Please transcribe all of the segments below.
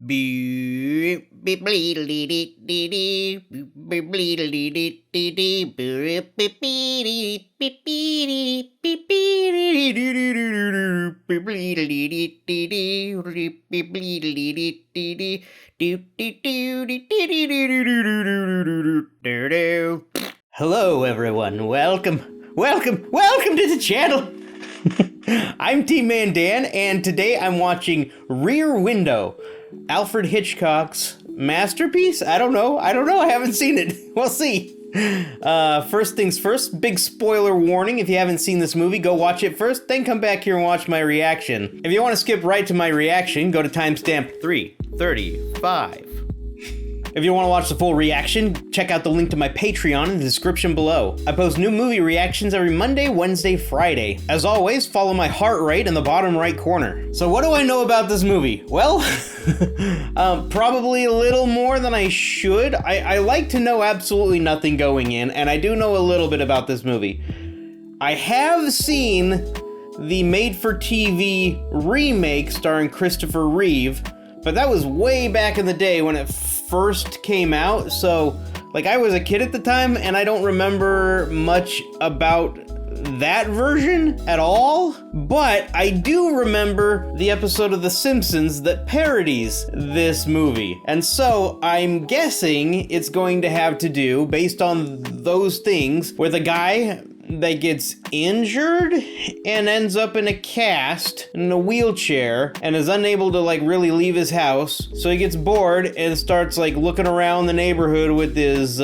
Hello, everyone. Welcome to the channel. I'm TeaManDan, and today I'm watching Rear Window, Alfred Hitchcock's masterpiece? I don't know. I haven't seen it. We'll see. First things first, big spoiler warning. If you haven't seen this movie, go watch it first, then come back here and watch my reaction. If you want to skip right to my reaction, go to timestamp 3:35. If you want to watch the full reaction, check out the link to my Patreon in the description below. I post new movie reactions every Monday, Wednesday, Friday. As always, follow my heart rate in the bottom right corner. So what do I know about this movie? Well, probably a little more than I should. I like to know absolutely nothing going in, and I do know a little bit about this movie. I have seen the made-for-TV remake starring Christopher Reeve, but that was way back in the day when it first came out, so like I was a kid at the time and I don't remember much about that version at all, but I do remember the episode of The Simpsons that parodies this movie, and so I'm guessing it's going to have to do, based on those things, with a guy that gets injured and ends up in a cast in a wheelchair and is unable to like really leave his house, so he gets bored and starts like looking around the neighborhood with his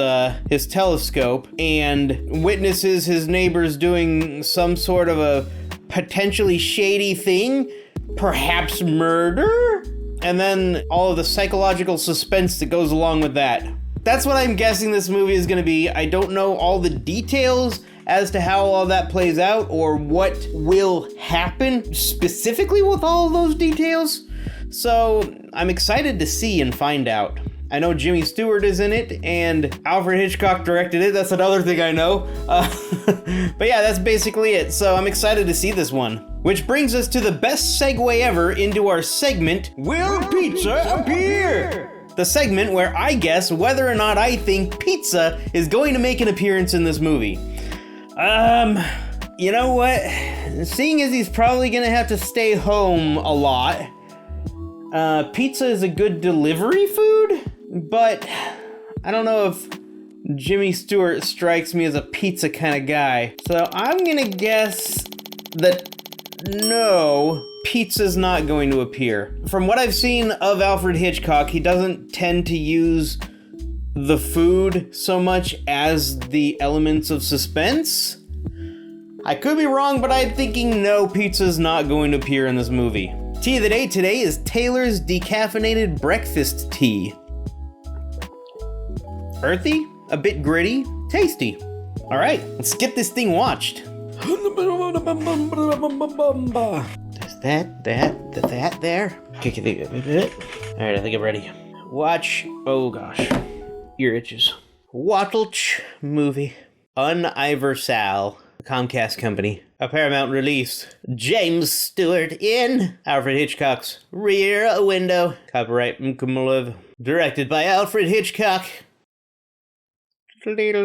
telescope and witnesses his neighbors doing some sort of a potentially shady thing, perhaps murder, and then all of the psychological suspense that goes along with that. That's what I'm guessing this movie is going to be. I don't know all the details as to how all that plays out or what will happen specifically with all of those details. So I'm excited to see and find out. I know Jimmy Stewart is in it and Alfred Hitchcock directed it. That's another thing I know. But yeah, that's basically it. So I'm excited to see this one. Which brings us to the best segue ever into our segment, Will Pizza Appear? The segment where I guess whether or not I think pizza is going to make an appearance in this movie. You know what? Seeing as he's probably gonna have to stay home a lot, pizza is a good delivery food, but I don't know if Jimmy Stewart strikes me as a pizza kind of guy. So I'm gonna guess that no, pizza's not going to appear. From what I've seen of Alfred Hitchcock, he doesn't tend to use the food so much as the elements of suspense. I could be wrong, but I'm thinking no, pizza's not going to appear in this movie. Tea of the day today is Taylor's decaffeinated breakfast tea. Earthy, a bit gritty, tasty. All right, let's get this thing watched. There's that there. Okay, all right, I think I'm ready. Watch, oh gosh. Ear itches. Wattlech movie. Universal, Comcast company. A Paramount release. James Stewart in Alfred Hitchcock's Rear Window. Copyright Mkumulov. Directed by Alfred Hitchcock. It's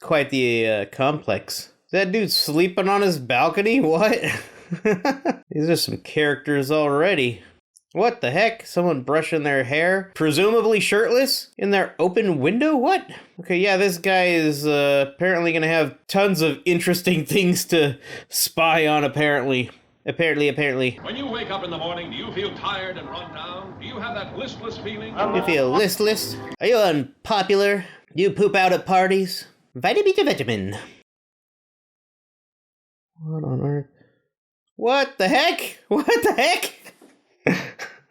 quite the complex. Is that dude sleeping on his balcony? What? These are some characters already. What the heck? Someone brushing their hair? Presumably shirtless? In their open window? What? Okay, yeah, this guy is apparently gonna have tons of interesting things to spy on, apparently. Apparently. When you wake up in the morning, do you feel tired and run down? Do you have that listless feeling? You feel listless? Are you unpopular? Do you poop out at parties? Vitamin. What on earth? What the heck?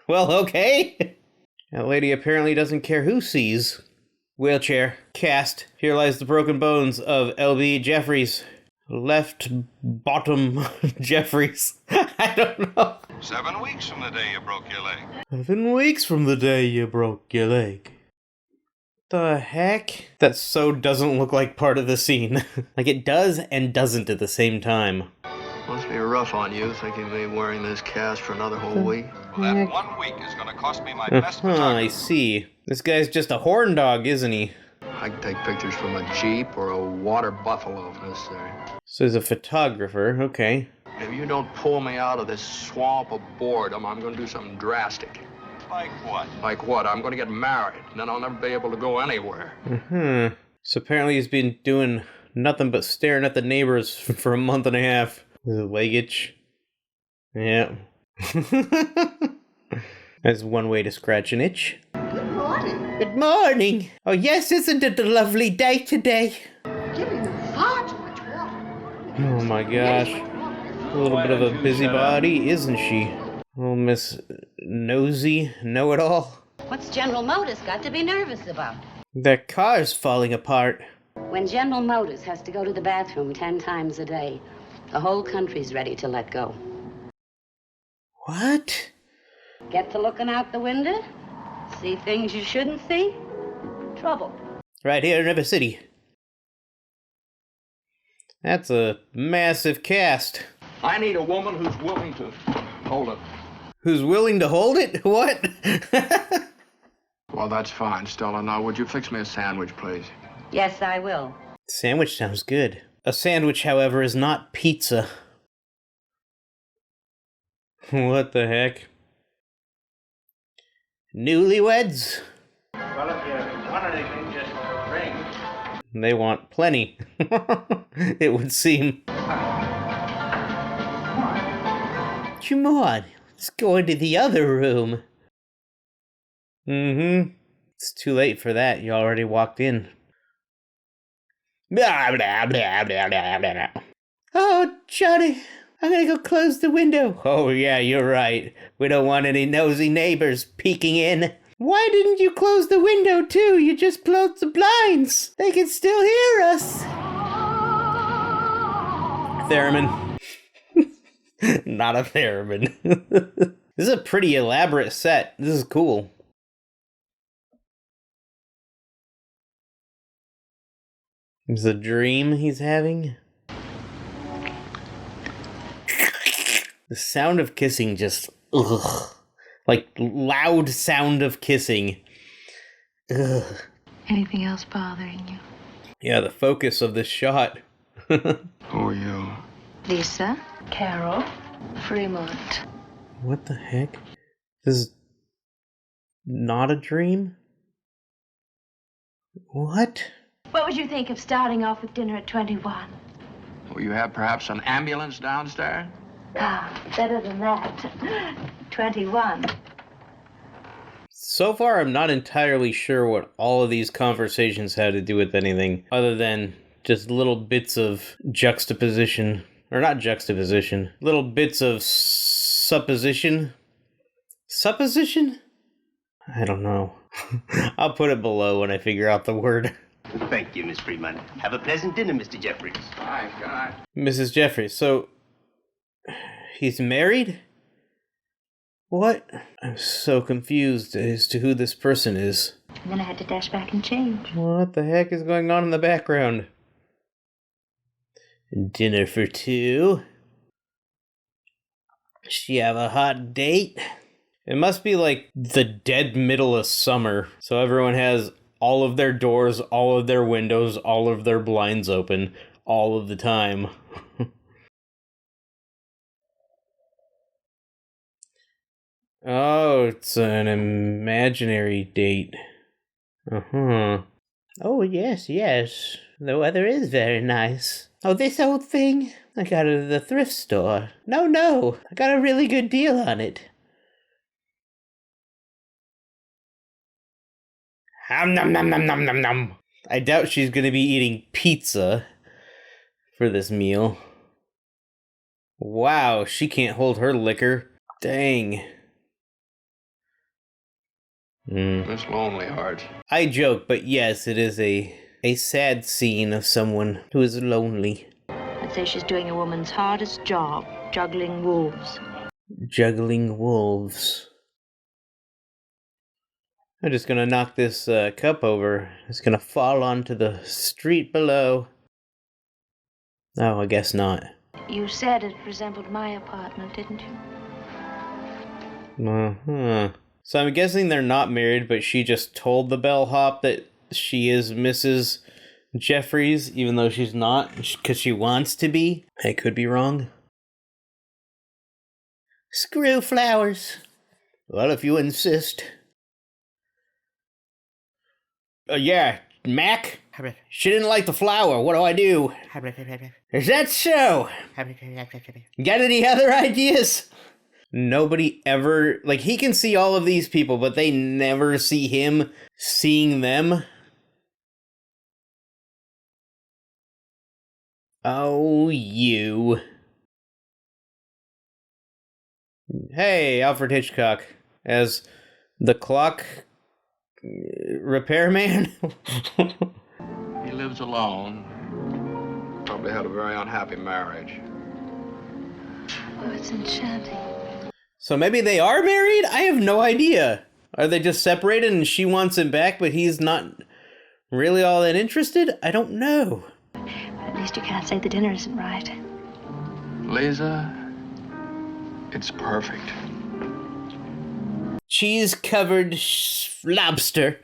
Well, okay. That lady apparently doesn't care who sees. Wheelchair. Cast. Here lies the broken bones of L.B. Jeffries. Left bottom Jeffries. I don't know. 7 weeks from the day you broke your leg. 7 weeks from the day you broke your leg. The heck? That so doesn't look like part of the scene. Like it does and doesn't at the same time. Must be rough on you, thinking me wearing this cast for another whole week. Well, that 1 week is going to cost me my best photography. I see. This guy's just a horn dog, isn't he? I can take pictures from a Jeep or a water buffalo if necessary. So he's a photographer, okay. If you don't pull me out of this swamp of boredom, I'm going to do something drastic. Like what? Like what? I'm going to get married, and then I'll never be able to go anywhere. So apparently he's been doing nothing but staring at the neighbors for a month and a half. Is it leg itch? Yeah. That's one way to scratch an itch. Good morning. Good morning. Oh yes, isn't it a lovely day today? Giving them far too much water. Oh my gosh. A little bit of a busybody, isn't she? Oh, Miss Nosy Know-It-All. What's General Motors got to be nervous about? Their car's falling apart. When General Motors has to go to the bathroom 10 times a day, the whole country's ready to let go. What? Get to looking out the window? See things you shouldn't see? Trouble. Right here in River City. That's a massive cast. I need a woman who's willing to hold it. Who's willing to hold it? What? Well, that's fine, Stella. Now, would you fix me a sandwich, please? Yes, I will. Sandwich sounds good. A sandwich, however, is not pizza. What the heck? Newlyweds? Well, if you want anything, just ring. They want plenty. It would seem. Come on, let's go into the other room. It's too late for that. You already walked in. Blah, blah, blah, blah, blah, blah. Oh, Johnny, I'm gonna go close the window. Oh, yeah, you're right. We don't want any nosy neighbors peeking in. Why didn't you close the window, too? You just closed the blinds. They can still hear us. Theremin. Not a theremin. This is a pretty elaborate set. This is cool. It's a dream he's having. The sound of kissing just, ugh. Like, loud sound of kissing. Ugh. Anything else bothering you? Yeah, the focus of this shot. Who are you? Lisa? Carol? Fremont. What the heck? This is not a dream? What? What would you think of starting off with dinner at 21? Will you have perhaps an ambulance downstairs? Ah, better than that. 21. So far, I'm not entirely sure what all of these conversations had to do with anything, other than just little bits of juxtaposition. Or not juxtaposition. Little bits of supposition. Supposition? I don't know. I'll put it below when I figure out the word. Thank you, Miss Fremont. Have a pleasant dinner, Mr. Jeffries. Hi, good night. Mrs. Jeffries, so he's married? What? I'm so confused as to who this person is. And then I had to dash back and change. What the heck is going on in the background? Dinner for two? She have a hot date? It must be like the dead middle of summer, so everyone has all of their doors, all of their windows, all of their blinds open, all of the time. Oh, it's an imaginary date. Uh-huh. Oh, yes, yes. The weather is very nice. Oh, this old thing? I got it at the thrift store. No, I got a really good deal on it. Nom nom nom nom nom nom nom. I doubt she's gonna be eating pizza for this meal. Wow, she can't hold her liquor. Dang. Miss Lonely Heart. I joke, but yes, it is a sad scene of someone who is lonely. I'd say she's doing a woman's hardest job, juggling wolves. Juggling wolves. I'm just gonna knock this cup over. It's gonna fall onto the street below. Oh, I guess not. You said it resembled my apartment, didn't you? Uh-huh. So I'm guessing they're not married, but she just told the bellhop that she is Mrs. Jeffries, even though she's not, because she wants to be. I could be wrong. Screw flowers. Well, if you insist. Yeah, Mac? She didn't like the flower. What do I do? Is that so? Got any other ideas? Nobody ever... Like, he can see all of these people, but they never see him seeing them. Oh, you. Hey, Alfred Hitchcock. As the clock repairman. He lives alone. Probably had a very unhappy marriage. Oh, it's enchanting. So maybe they are married? I have no idea. Are they just separated and she wants him back, but he's not really all that interested? I don't know. But at least you can't say the dinner isn't right. Lisa, it's perfect. Cheese-covered lobster.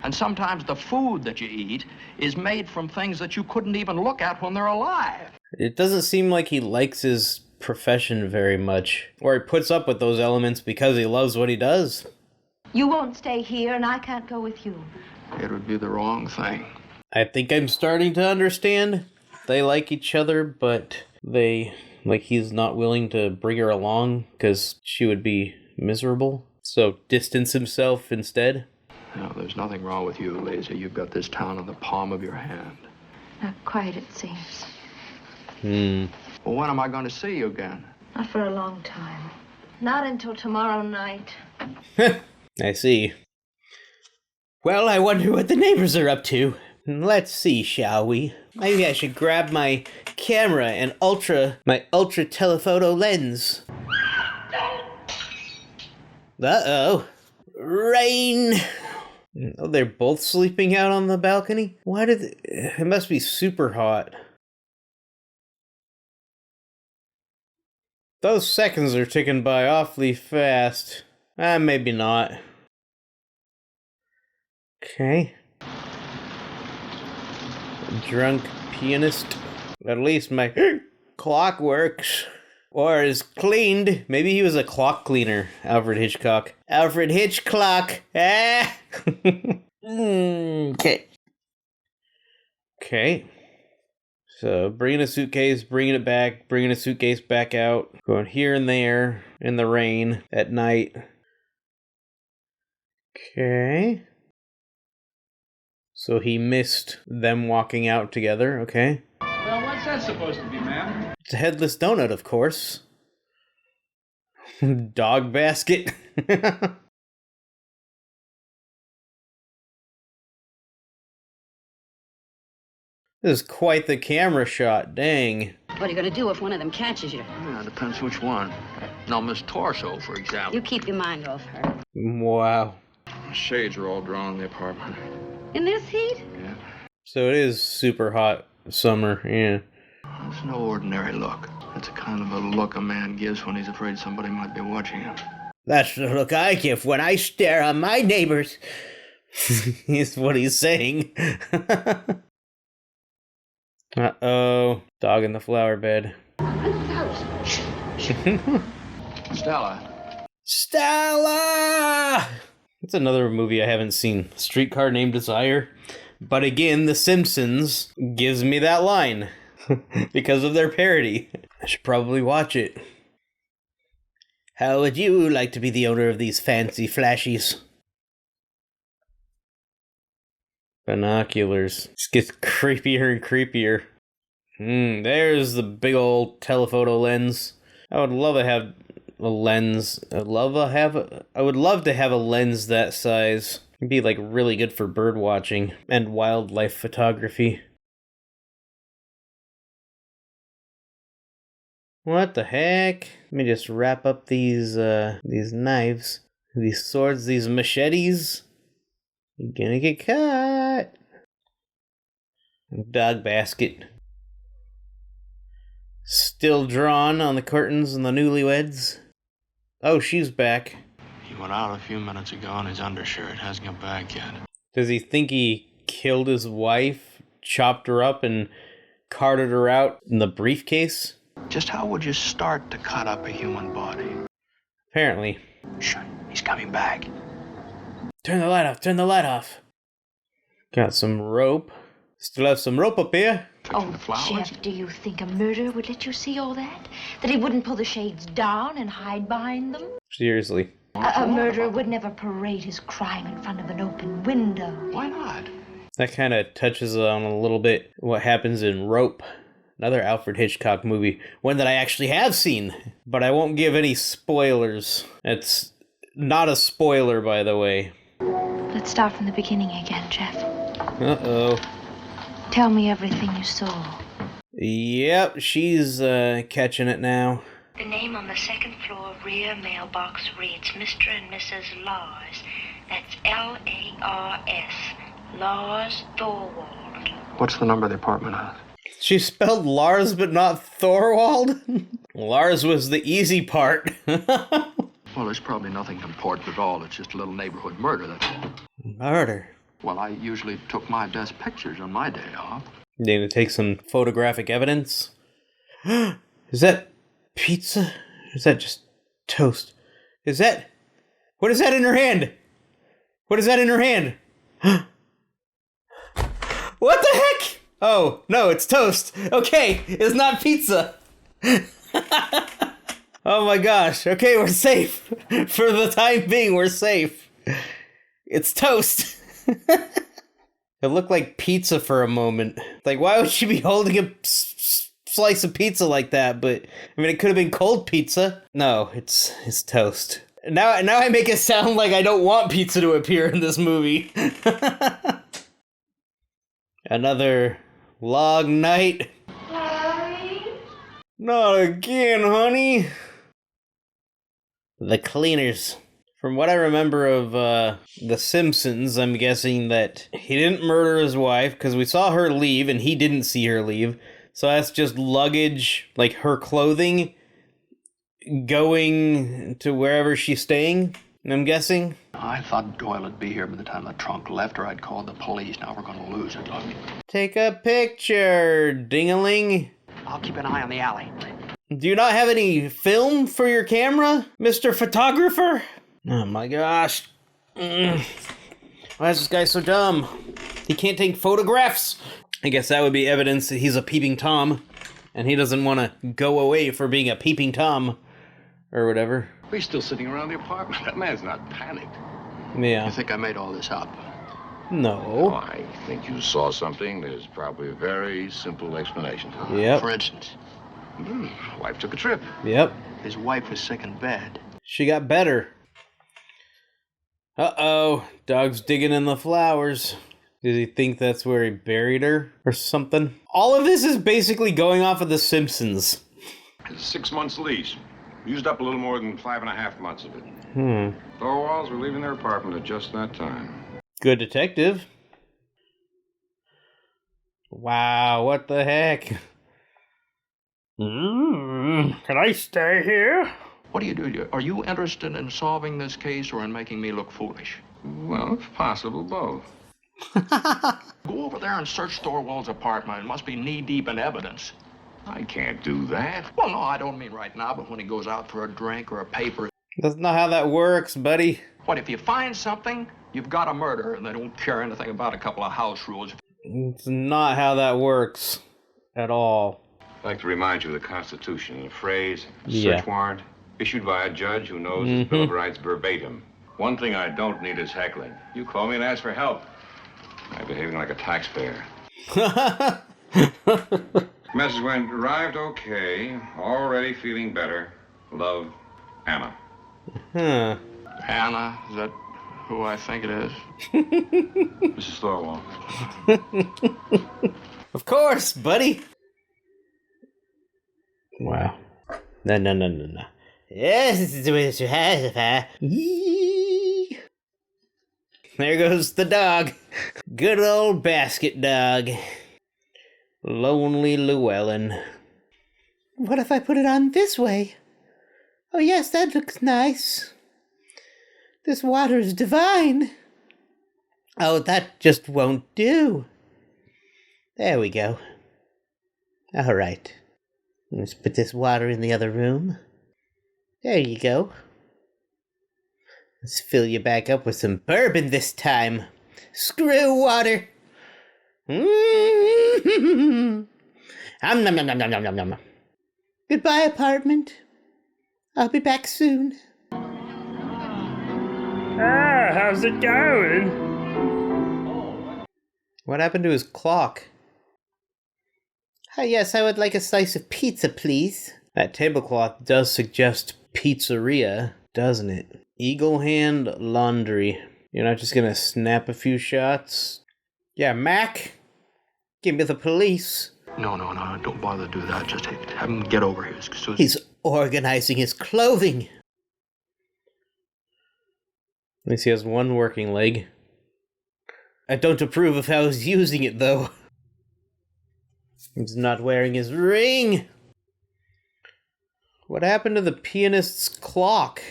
And sometimes the food that you eat is made from things that you couldn't even look at when they're alive. It doesn't seem like he likes his profession very much. Or he puts up with those elements because he loves what he does. You won't stay here, and I can't go with you. It would be the wrong thing. I think I'm starting to understand. They like each other, but he's not willing to bring her along because she would be miserable. So distance himself instead. No, there's nothing wrong with you, Lisa. You've got this town in the palm of your hand. Not quite, it seems. Well, when am I going to see you again? Not for a long time. Not until tomorrow night. I see. Well, I wonder what the neighbors are up to. Let's see, shall we? Maybe I should grab my camera and my ultra telephoto lens. Uh-oh. Rain! Oh, they're both sleeping out on the balcony? Why did it must be super hot. Those seconds are ticking by awfully fast. Maybe not. Okay. Drunk pianist. At least my clock works. Or is cleaned. Maybe he was a clock cleaner, Alfred Hitchcock. Alfred Hitchcock! Ah! Okay. Okay. So, bringing a suitcase, bringing it back, bringing a suitcase back out, going here and there in the rain at night. Okay. So he missed them walking out together, okay. Well, what's that supposed to be, ma'am? It's a headless donut, of course. Dog basket. This is quite the camera shot, dang. What are you going to do if one of them catches you? Yeah, depends which one. Now, Miss Torso, for example. You keep your mind off her. Wow. The shades are all drawn in the apartment. In this heat? Yeah. So it is super hot summer, yeah. It's no ordinary look. It's a kind of a look a man gives when he's afraid somebody might be watching him. That's the look I give when I stare on my neighbors. Is what he's saying. Uh-oh. Dog in the flower bed. Stella. Stella! That's another movie I haven't seen. Streetcar Named Desire. But again, The Simpsons gives me that line. Because of their parody. I should probably watch it. How would you like to be the owner of these fancy flashies? Binoculars. Just gets creepier and creepier. There's the big old telephoto lens. I would love to have a lens. I would love to have a lens that size. It'd be like really good for bird watching and wildlife photography. What the heck? Let me just wrap up these knives. These swords, these machetes. You're gonna get cut. Dog basket. Still drawn on the curtains and the newlyweds. Oh, she's back. He went out a few minutes ago in his undershirt. Hasn't come back yet. Does he think he killed his wife, chopped her up, and carted her out in the briefcase? Just how would you start to cut up a human body? Apparently. Shh, he's coming back. Turn the light off, turn the light off. Got some rope. Still have some rope up here. Oh, Jeff, do you think a murderer would let you see all that? That he wouldn't pull the shades down and hide behind them? Seriously. A murderer would never parade his crime in front of an open window. Why not? That kind of touches on a little bit what happens in Rope. Another Alfred Hitchcock movie. One that I actually have seen. But I won't give any spoilers. It's not a spoiler, by the way. Let's start from the beginning again, Jeff. Uh-oh. Tell me everything you saw. Yep, she's catching it now. The name on the second floor rear mailbox reads Mr. and Mrs. Lars. That's Lars. Lars Thorwald. What's the number of the apartment house? She spelled Lars but not Thorwald? Lars was the easy part. Well, there's probably nothing important at all. It's just a little neighborhood murder, that's all. Murder? Well, I usually took my best pictures on my day off. Need to take some photographic evidence. Is that pizza? Or is that just toast? Is that... What is that in her hand? What is that in her hand? What the heck? Oh, no, it's toast. Okay, it's not pizza. Oh my gosh. Okay, we're safe. For the time being, we're safe. It's toast. It looked like pizza for a moment. Like, why would she be holding a slice of pizza like that? But, I mean, it could have been cold pizza. No, it's toast. Now I make it sound like I don't want pizza to appear in this movie. Another long night. Not again, honey. The cleaners. From what I remember of The Simpsons, I'm guessing that he didn't murder his wife because we saw her leave and he didn't see her leave. So that's just luggage, like her clothing, going to wherever she's staying, I'm guessing. I thought Doyle would be here by the time the trunk left, or I'd call the police. Now we're going to lose it, look. Take a picture, ding-a-ling. I'll keep an eye on the alley. Do you not have any film for your camera, Mr. Photographer? Oh my gosh. Why is this guy so dumb? He can't take photographs? I guess that would be evidence that he's a peeping Tom, and he doesn't want to go away for being a peeping Tom, or whatever. He's still sitting around the apartment. That man's not panicked. Yeah. You think I made all this up? No. Oh, I think you saw something. There's probably a very simple explanation. Yep. For instance? Wife took a trip. Yep. His wife was sick in bed. She got better. Uh-oh. Dog's digging in the flowers. Did he think that's where he buried her or something? All of this is basically going off of The Simpsons. It's a 6 months lease. Used up a little more than 5.5 months of it. Thorwalds were leaving their apartment at just that time. Good detective. Wow, what the heck? Can I stay here? What do? Are you interested in solving this case or in making me look foolish? Well, if possible, both. Go over there and search Thorwald's apartment. It must be knee-deep in evidence. I can't do that. Well, no, I don't mean right now, but when he goes out for a drink or a paper. That's not how that works, buddy. What, if you find something, you've got a murder, and they don't care anything about a couple of house rules. It's not how that works at all. I'd like to remind you of the Constitution. The phrase, Yeah. search warrant, issued by a judge who knows his Bill of Rights verbatim. One thing I don't need is heckling. You call me and ask for help. I'm behaving like a taxpayer. Message went, arrived okay, already feeling better. Love, Anna. Huh. Anna, is that who I think it is? Mrs. Thorwald. Of course, buddy. Wow. No. Yes, this is the way to have it. There goes the dog. Good old basket dog. Lonely Llewellyn. What if I put it on this way? Oh yes, that looks nice. This water is divine. Oh, that just won't do. There we go. All right. Let's put this water in the other room. There you go. Let's fill you back up with some bourbon this time. Screw water. Nom nom nom nom nom nom nom. Goodbye, apartment. I'll be back soon. Ah, how's it going? What happened to his clock? Yes, I would like a slice of pizza, please. That tablecloth does suggest pizzeria, doesn't it? Eagle Hand Laundry. You're not just gonna snap a few shots? Yeah, Mac? Give me the police. No, don't bother to do that. Just have him get over here. He's organizing his clothing. At least he has one working leg. I don't approve of how he's using it, though. He's not wearing his ring. What happened to the pianist's clock?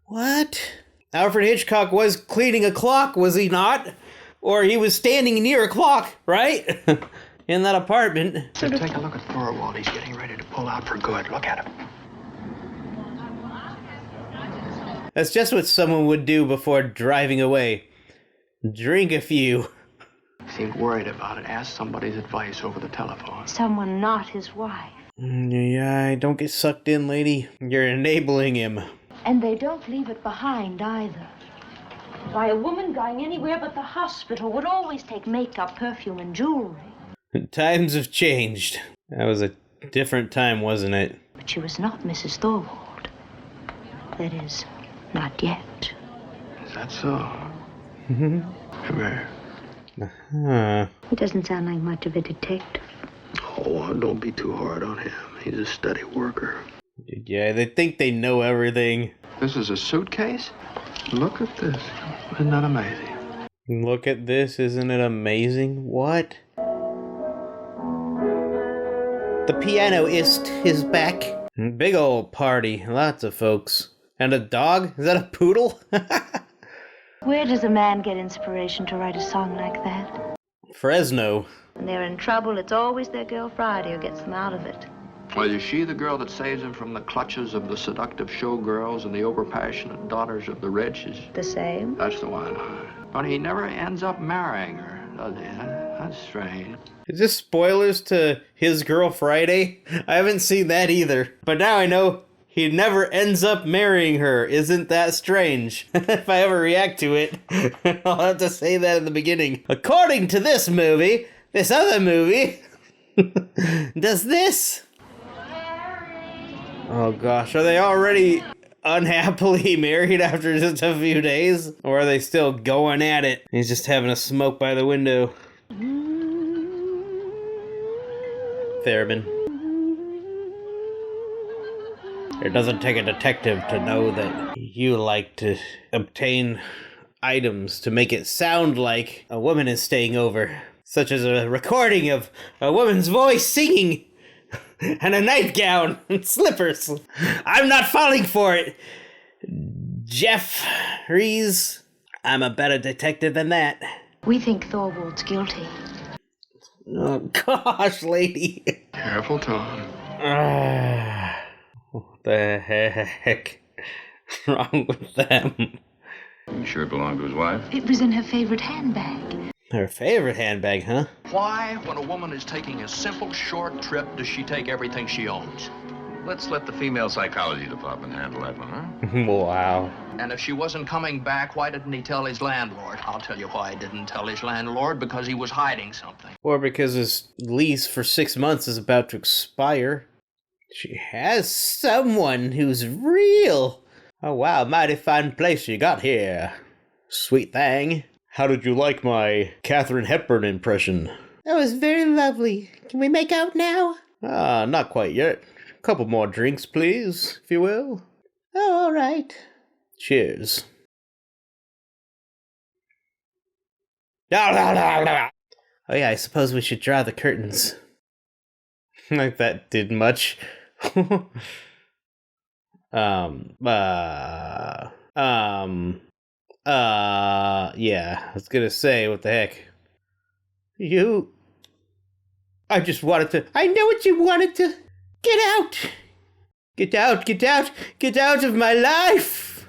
What? Alfred Hitchcock was cleaning a clock, was he not? Or he was standing near a clock, right? In that apartment. So take a look at Thorwald. He's getting ready to pull out for good. Look at him. That's just what someone would do before driving away. Drink a few. Seemed worried about it. Ask somebody's advice over the telephone. Someone not his wife. Yeah, don't get sucked in, lady. You're enabling him. And they don't leave it behind either. Why, a woman going anywhere but the hospital would always take makeup, perfume, and jewelry. Times have changed. That was a different time, wasn't it? But she was not Mrs. Thorwald. That is, not yet. Is that so? Come here. He doesn't sound like much of a detective. Oh, don't be too hard on him. He's a steady worker. Yeah, they think they know everything. This is a suitcase? Look at this. Isn't that amazing? Look at this, isn't it amazing? What? The pianoist is back. Big old party, lots of folks. And a dog? Is that a poodle? Where does a man get inspiration to write a song like that? Fresno. When they're in trouble, it's always their girl Friday who gets them out of it. Well, is she the girl that saves him from the clutches of the seductive showgirls and the overpassionate daughters of the rich? The same? That's the one. But he never ends up marrying her, does he? That's strange. Is this spoilers to His Girl Friday? I haven't seen that either. But now I know he never ends up marrying her. Isn't that strange? If I ever react to it, I'll have to say that in the beginning. According to this movie, this other movie does this. Oh gosh, are they already unhappily married after just a few days? Or are they still going at it? He's just having a smoke by the window. Theremin. It doesn't take a detective to know that you like to obtain items to make it sound like a woman is staying over. Such as a recording of a woman's voice singing and a nightgown and slippers. I'm not falling for it. Jeff Rees, I'm a better detective than that. We think Thorwald's guilty. Oh gosh, lady. Careful, Tom. What the heck is wrong with them? You sure it belonged to his wife? It was in her favorite handbag. Her favorite handbag, huh? Why, when a woman is taking a simple, short trip, does she take everything she owns? Let's let the female psychology department handle that one, huh? Wow. And if she wasn't coming back, why didn't he tell his landlord? I'll tell you why he didn't tell his landlord, because he was hiding something. Or because his lease for 6 months is about to expire. She has someone who's real. Oh wow, mighty fine place you got here. Sweet thing. How did you like my Katharine Hepburn impression? That was very lovely. Can we make out now? Not quite yet. A couple more drinks, please, if you will. Oh, all right. Cheers. Oh yeah, I suppose we should draw the curtains. Like that did much. Yeah, I was gonna say, what the heck? I just wanted to, I know what you wanted to, get out! Get out, get out, get out of my life!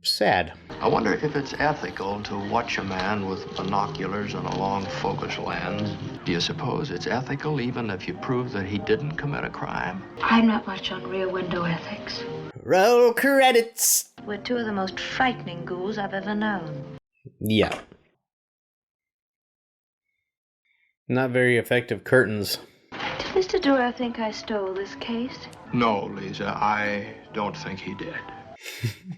Sad. I wonder if it's ethical to watch a man with binoculars and a long focus lens. Do you suppose it's ethical even if you prove that he didn't commit a crime? I'm not much on Rear Window ethics. Roll credits! We're two of the most frightening ghouls I've ever known. Yeah. Not very effective curtains. Did Mr. Doyle think I stole this case? No, Lisa, I don't think he did.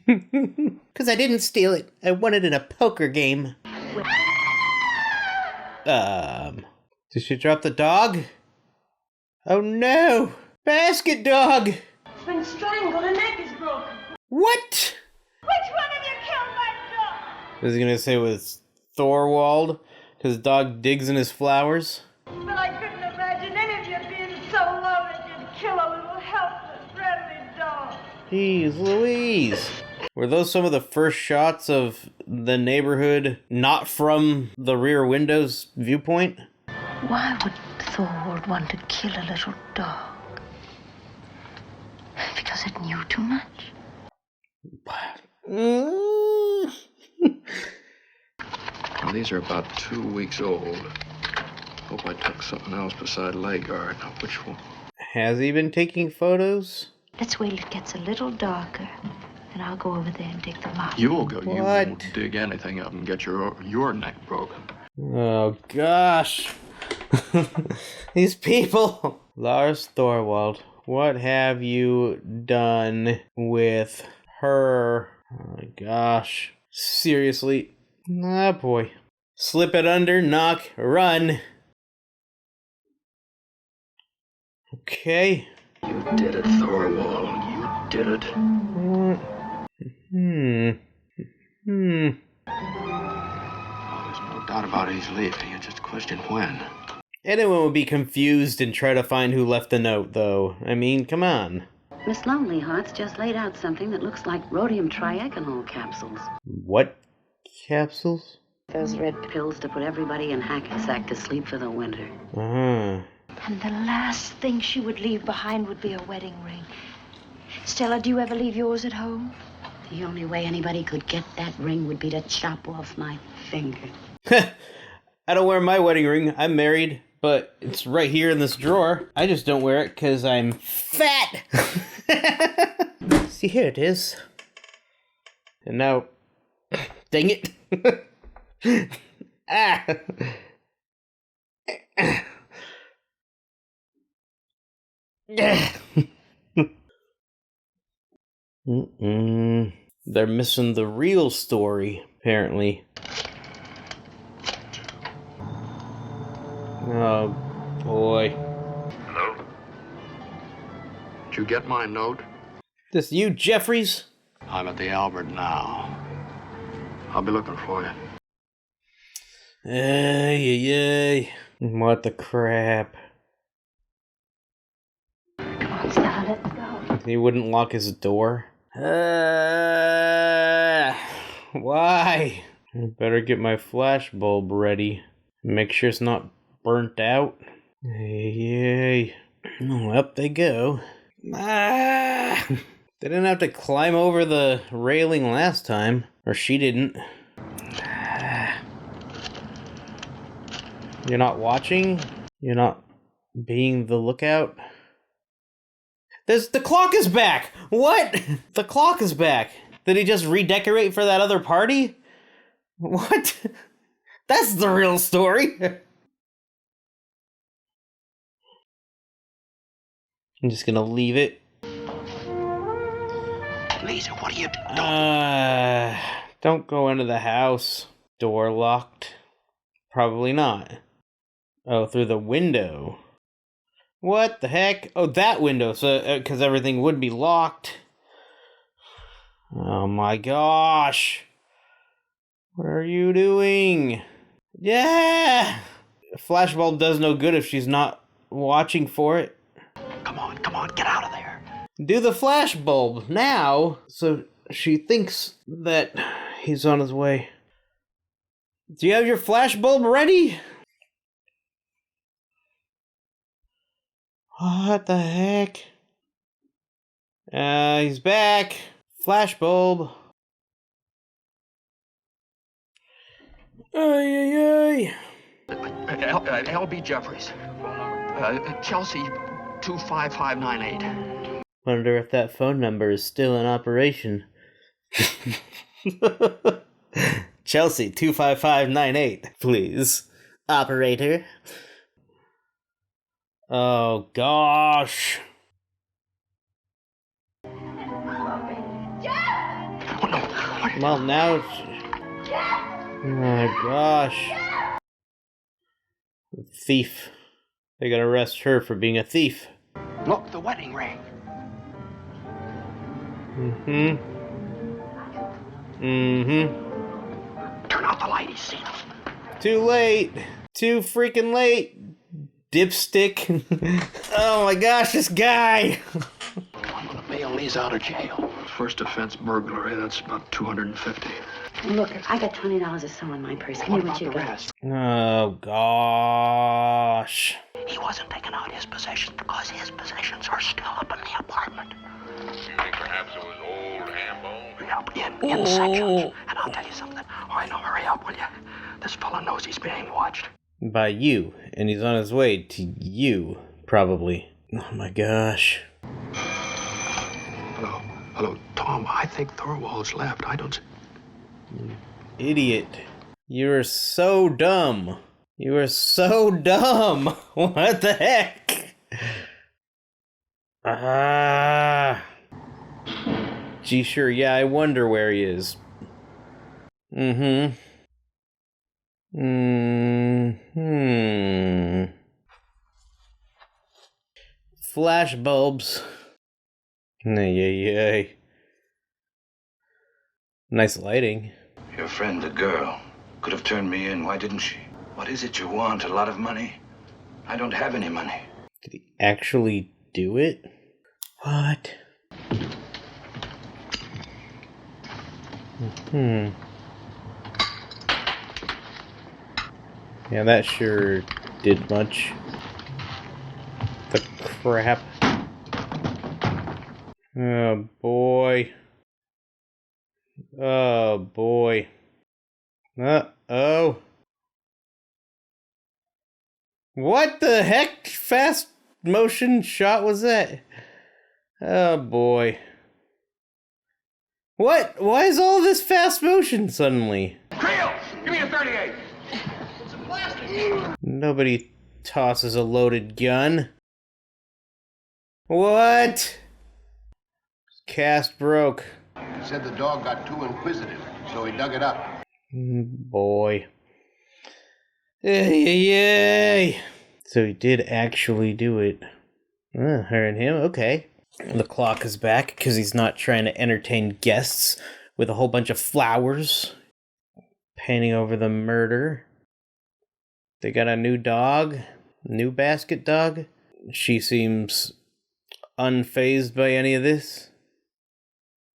Because I didn't steal it. I won it in a poker game. Did she drop the dog? Oh no! Basket dog! It's been strangled. Her neck is broken. What? Which one of you killed my dog? I was gonna say it was Thorwald, because the dog digs in his flowers. But I couldn't imagine any of you being so low that you'd kill a little helpless, friendly dog. Jeez Louise. Were those some of the first shots of the neighborhood not from the Rear Window's viewpoint? Why would Thorwald want to kill a little dog? Because it knew too much. Well, these are about 2 weeks old. Hope I took something else beside leg guard. Now, which one? Has he been taking photos? Let's wait till it gets a little darker, and I'll go over there and dig them up. You'll go. You What? won't dig anything up and get your neck broken. Oh gosh. These people. Lars Thorwald, what have you done with her? Oh my gosh. Seriously. Ah boy. Slip it under, knock, run. Okay. You did it, Thorwald. You did it. Oh, there's no doubt about it. He's leaving. You just question when. Anyone would be confused and try to find who left the note, though. I mean, come on. Miss Lonely Hearts just laid out something that looks like rhodium triagonal capsules. What capsules? Those red pills to put everybody in Hackensack to sleep for the winter. Uh-huh. And the last thing she would leave behind would be a wedding ring. Stella, do you ever leave yours at home? The only way anybody could get that ring would be to chop off my finger. I don't wear my wedding ring. I'm married, but it's right here in this drawer. I just don't wear it because I'm fat. See, here it is. And now, dang it. Ah. They're missing the real story, apparently. Oh, boy. Hello? Did you get my note? This you, Jeffries? I'm at the Albert now. I'll be looking for you. Ay. What the crap? Come on, Stella, let's go. He wouldn't lock his door? Why? I better get my flash bulb ready. Make sure it's not burnt out. Yay. Oh, up they go. They didn't have to climb over the railing last time. Or she didn't. You're not watching? You're not being the lookout? The clock is back! What? The clock is back. Did he just redecorate for that other party? What? That's the real story. I'm just gonna leave it. Lisa, what are you doing? Don't go into the house. Door locked? Probably not. Oh, through the window. What the heck? Oh, that window, so because everything would be locked. Oh my gosh. What are you doing? Yeah! Flashbulb does no good if she's not watching for it. Come on, get out of there. Do the flashbulb now, so she thinks that he's on his way. Do you have your flashbulb ready? What the heck? He's back. Flashbulb. Ay, ay, ay. L.B. Jeffries. Chelsea 25598. Wonder if that phone number is still in operation. Chelsea 25598, please. Operator. Oh gosh. Well, now. Oh my gosh. Thief. They gotta arrest her for being a thief. Look, the wedding ring. Turn out the light, he's seen us. Too late. Too freaking late. Dipstick. Oh my gosh, this guy. I'm gonna bail these out of jail. First offense, burglary. That's about 250. Look, I got $20 or so in my purse. Give me what you got. Oh gosh. He wasn't taking out his possessions because his possessions are still up in the apartment. You think perhaps it was old ham bone? Yep, in sections. And I'll tell you something. All right, now hurry up, will you? This fella knows he's being watched. By you, and he's on his way to you, probably. Oh my gosh. Hello, Tom. I think Thorwald's left. I don't see... Idiot. You're so dumb. You are so dumb. What the heck? Gee, sure, yeah, I wonder where he is. Flash bulbs. Yay. Nice lighting. Your friend, the girl, could have turned me in. Why didn't she? What is it you want? A lot of money? I don't have any money. Did he actually do it? What? Yeah, that sure did much. The crap. Oh boy. Oh boy. Uh-oh. What the heck fast motion shot was that? Oh boy. What? Why is all this fast motion suddenly? Creel! Give me a 38! Nobody tosses a loaded gun. What? Cast broke. He said the dog got too inquisitive, so he dug it up. Boy. Yay. So he did actually do it. Her and him, okay. The clock is back because he's not trying to entertain guests with a whole bunch of flowers. Painting over the murder. They got a new dog. New basket dog. She seems unfazed by any of this.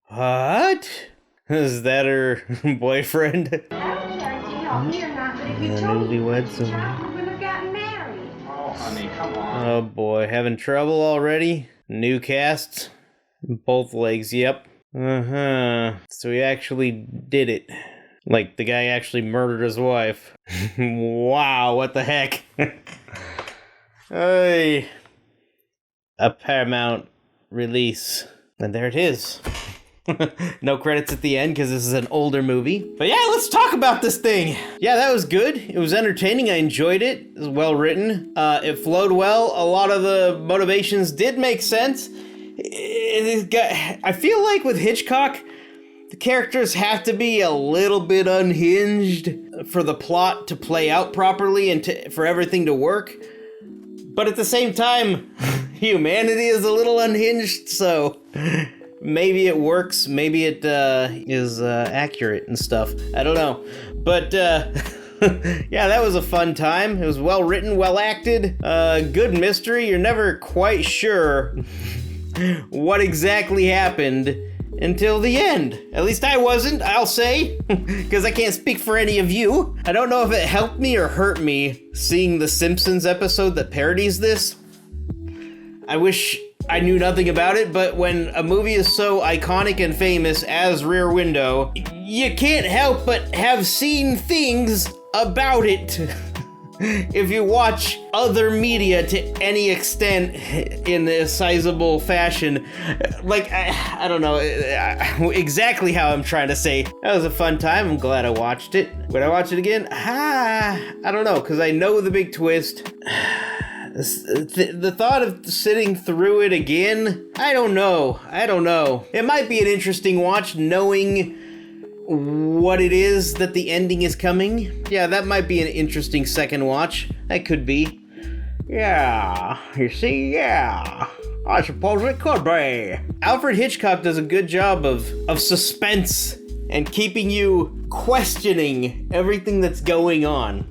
What? Is that her boyfriend? The newlyweds. Oh, honey, come on. Oh boy, having trouble already? New cast? Both legs, yep. So he actually did it. Like, the guy actually murdered his wife. Wow, what the heck? Hey. A Paramount release. And there it is. No credits at the end because this is an older movie. But yeah, let's talk about this thing. Yeah, that was good. It was entertaining. I enjoyed it. It was well written. It flowed well. A lot of the motivations did make sense. I feel like with Hitchcock, the characters have to be a little bit unhinged for the plot to play out properly and for everything to work. But at the same time, humanity is a little unhinged, so maybe it works, maybe it is accurate and stuff. I don't know. But, yeah, that was a fun time. It was well written, well acted, good mystery. You're never quite sure what exactly happened until the end. At least I wasn't, I'll say, because I can't speak for any of you. I don't know if it helped me or hurt me seeing the Simpsons episode that parodies this. I wish I knew nothing about it, but when a movie is so iconic and famous as Rear Window, you can't help but have seen things about it. If you watch other media to any extent in a sizable fashion, like, I don't know exactly how I'm trying to say. That was a fun time. I'm glad I watched it. Would I watch it again? I don't know, because I know the big twist. The thought of sitting through it again, I don't know. It might be an interesting watch knowing what it is that the ending is coming. Yeah, that might be an interesting second watch. That could be. Yeah, you see, yeah. I suppose it could be. Alfred Hitchcock does a good job of suspense and keeping you questioning everything that's going on.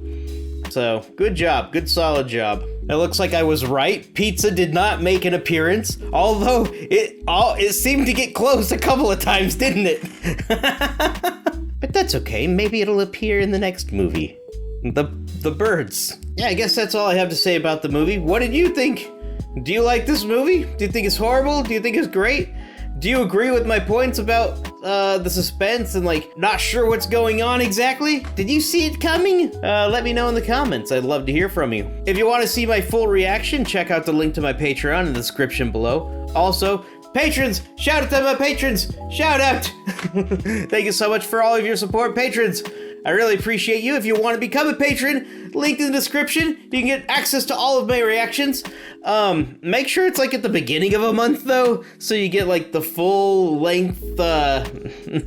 So, good job. Good solid job. It looks like I was right. Pizza did not make an appearance, although it seemed to get close a couple of times, didn't it? But that's okay. Maybe it'll appear in the next movie. The birds. Yeah, I guess that's all I have to say about the movie. What did you think? Do you like this movie? Do you think it's horrible? Do you think it's great? Do you agree with my points about the suspense and, like, not sure what's going on exactly? Did you see it coming? Let me know in the comments. I'd love to hear from you. If you want to see my full reaction, check out the link to my Patreon in the description below. Also, patrons! Shout out to my patrons! Shout out! Thank you so much for all of your support, patrons! I really appreciate you. If you want to become a patron, link in the description. You can get access to all of my reactions. Make sure it's like at the beginning of a month though, so you get like the full length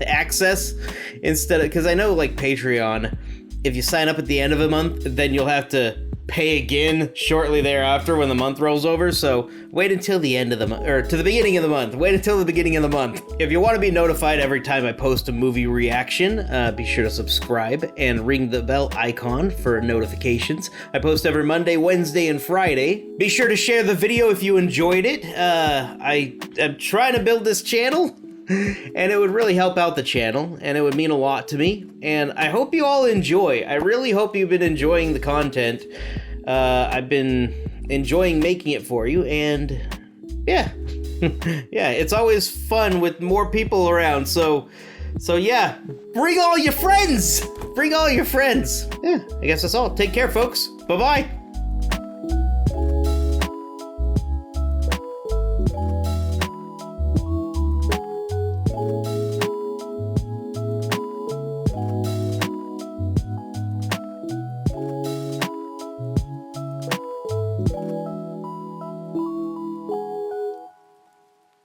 access instead of, because I know like Patreon, if you sign up at the end of a month, then you'll have to pay again shortly thereafter when the month rolls over. So wait until the end of the month, or to the beginning of the month. Wait until the beginning of the month. If you want to be notified every time I post a movie reaction, be sure to subscribe and ring the bell icon for notifications. I post every Monday, Wednesday, and Friday. Be sure to share the video if you enjoyed it. I am trying to build this channel, and it would really help out the channel, and it would mean a lot to me. And I hope you all enjoy. I really hope you've been enjoying the content. I've been enjoying making it for you, and yeah. Yeah, it's always fun with more people around, so yeah, bring all your friends! Bring all your friends! Yeah, I guess that's all. Take care, folks. Bye-bye!